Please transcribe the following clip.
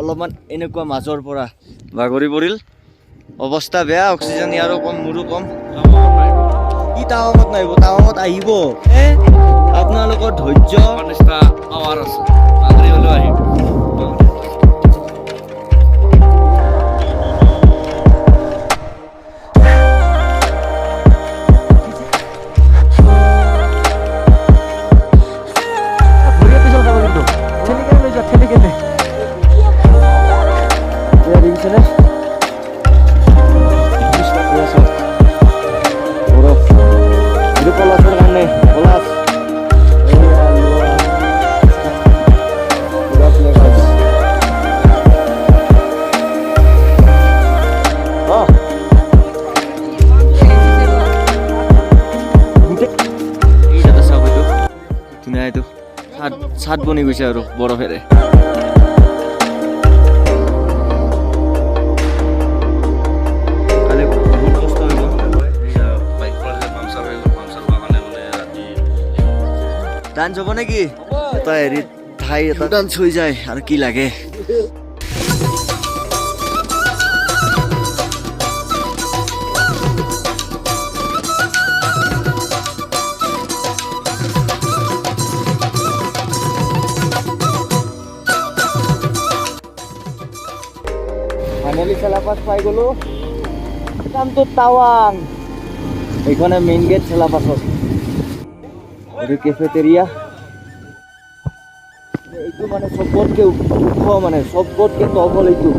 অলপমান এনেকুৱা মাজৰ পৰা বাগৰি পৰিল অৱস্থা বেয়া অক্সিজেন ইয়াৰো কম মোৰো কম কি টাৱাঙত নাহিব টাৱাঙত আহিব আপোনালোকৰ ধৈৰ্য নিচিনা আৱাৰ আছে বাগৰি হ'লেও আহিব ছাদ বনি গৈছে আৰু বৰফেৰে ডান্স হ'ব নেকি এটা হেৰিত ঠাই এটা ডান্স হৈ যায় আৰু কি লাগে ফাইনেলি চেলাপাছ পাই গ'লো নামটো টাৱাং এইখনে মেইন গেট চেলাপাছত এইটো কেফেটেৰিয়া এইটো মানে চবতকৈ ওখ মানে চবতকৈ টপ হ'ল এইটো